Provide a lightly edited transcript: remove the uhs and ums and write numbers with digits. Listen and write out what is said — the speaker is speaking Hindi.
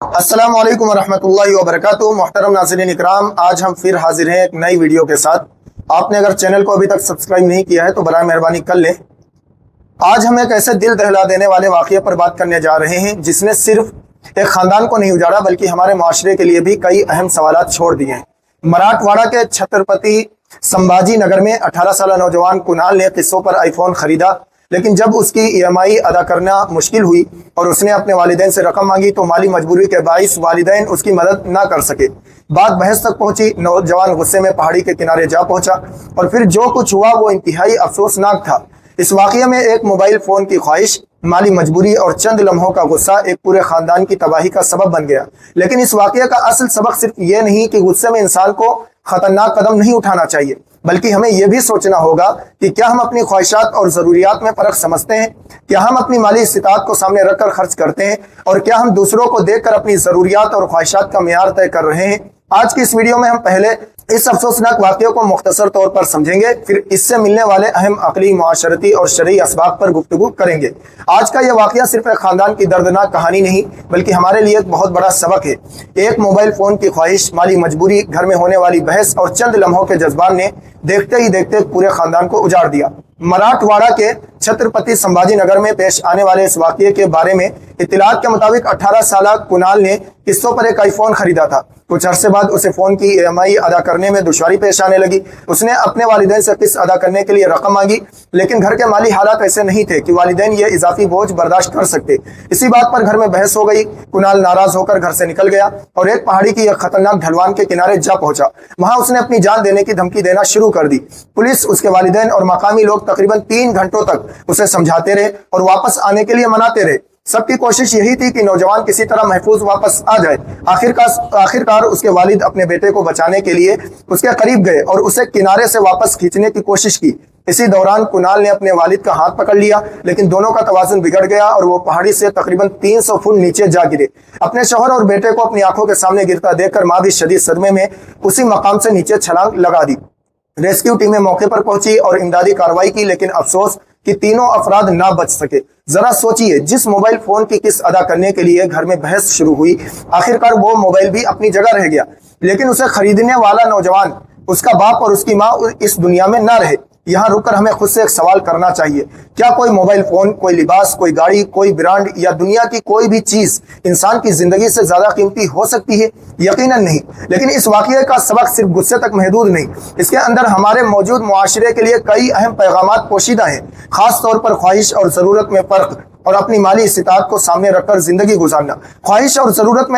अस्सलाम वालेकुम रहमतुल्लाहि व बरकातुहू। मोहतरम नाज़रीन इकराम, आज हम फिर हाजिर हैं एक नई वीडियो के साथ। आपने अगर चैनल को अभी तक सब्सक्राइब नहीं किया है तो बराए मेहरबानी कर लें। आज हम एक ऐसे दिल दहला देने वाले वाक़ये पर बात करने जा रहे हैं जिसने सिर्फ एक ख़ानदान को नहीं उजाड़ा बल्कि हमारे माशरे के लिए भी कई अहम सवालात छोड़ दिए हैं। मराठवाड़ा के छत्रपति संभाजी नगर में 18 साल नौजवान कुणाल ने किस्तों पर आईफोन खरीदा, लेकिन जब उसकी ईएमआई अदा करना मुश्किल हुई और उसने अपने वालिदैन से रकम मांगी तो माली मजबूरी के बाइस वालिदैन उसकी मदद ना कर सके। बात बहस तक पहुंची। नौजवान गुस्से में पहाड़ी के किनारे जा पहुंचा और फिर जो कुछ हुआ वो इंतहाई अफसोसनाक था। इस वाक़ये में एक मोबाइल फ़ोन की ख्वाहिश, माली मजबूरी और चंद लम्हों का गुस्सा एक पूरे ख़ानदान की तबाही का सबब बन गया। लेकिन इस वाक़ये का असल सबक सिर्फ ये नहीं कि गुस्से में इंसान को खतरनाक कदम नहीं उठाना चाहिए, बल्कि हमें यह भी सोचना होगा कि क्या हम अपनी ख्वाहिशात और ज़रूरियात में फ़र्क समझते हैं, क्या हम अपनी माली इस्तिताअत को सामने रखकर खर्च करते हैं और क्या हम दूसरों को देखकर अपनी ज़रूरियात और ख्वाहिशात का मेयार तय कर रहे हैं। आज की इस वीडियो में हम पहले इस अफसोसनाक वाक़ये को मुख्तसर तौर पर समझेंगे, फिर इससे मिलने वाले अहम अक़ली, मुआशरती और शरई असबाब पर गुफ्तगू करेंगे। आज का यह वाक़या सिर्फ एक ख़ानदान की दर्दनाक कहानी नहीं बल्कि हमारे लिए एक बहुत बड़ा सबक है। एक मोबाइल फ़ोन की ख्वाहिश, माली मजबूरी, घर में होने वाली बहस और चंद लम्हों के जज्बात ने देखते ही देखते पूरे ख़ानदान को उजाड़ दिया। मराठवाड़ा के छत्रपति संभाजी नगर में पेश आने वाले इस वाक़ये के बारे में इत्तलात के मुताबिक 18 साल कुणाल ने किस्तों पर एक आईफोन खरीदा था। कुछ अरसे बाद उसे फ़ोन की ईएमआई अदा करने में दुश्वारी पेश आने लगी। उसने अपने वालिदैन से किस्त अदा करने के लिए रकम मांगी, लेकिन घर के माली हालात ऐसे नहीं थे कि वालिदैन ये इजाफी बोझ बर्दाश्त कर सकते। इसी बात पर घर में बहस हो गई। कुणाल नाराज होकर घर से निकल गया और एक पहाड़ी की एक खतरनाक ढलवान के किनारे जा पहुंचा। वहां उसने अपनी जान देने की धमकी देना शुरू कर दी। पुलिस, उसके वालिदैन और मकामी लोग तकरीबन 3 घंटों तक उसे समझाते रहे और वापस आने के लिए मनाते रहे। सबकी कोशिश यही थी कि नौजवान किसी तरह महफूज वापस आ जाए। आखिरकार उसके वालिद अपने बेटे को बचाने के लिए उसके करीब गए और उसे किनारे से वापस खींचने की कोशिश की। इसी दौरान कुणाल ने अपने वालिद का हाथ पकड़ लिया, लेकिन दोनों का तवाज़ुन बिगड़ गया और वो पहाड़ी से तकरीबन 300 फुट नीचे जा गिरे। अपने शौहर और बेटे को अपनी आंखों के सामने गिरता देखकर मां भी शदीद सदमे में उसी मकाम से नीचे छलांग लगा दी। रेस्क्यू टीमें मौके पर पहुंची और इमदादी कार्रवाई की, लेकिन अफसोस कि तीनों अफराद ना बच सके। जरा सोचिए, जिस मोबाइल फोन की किस्त अदा करने के लिए घर में बहस शुरू हुई, आखिरकार वो मोबाइल भी अपनी जगह रह गया, लेकिन उसे खरीदने वाला नौजवान, उसका बाप और उसकी माँ इस दुनिया में ना रहे। यहाँ रुककर हमें खुद से एक सवाल करना चाहिए, क्या कोई मोबाइल फोन, कोई लिबास, कोई गाड़ी, कोई ब्रांड या दुनिया की कोई भी चीज इंसान की जिंदगी से ज्यादा कीमती हो सकती है? यकीनन नहीं। लेकिन इस वाक़ये का सबक सिर्फ गुस्से तक महदूद नहीं, इसके अंदर हमारे मौजूद मुआशरे के लिए कई अहम पैगामात पोशीदा हैं। खास तौर पर ख्वाहिश और जरूरत में फर्क और अपनी माली इस्तिताअत को सामने रखकर जिंदगी गुजारना। ख्वाहिश और जरूरत में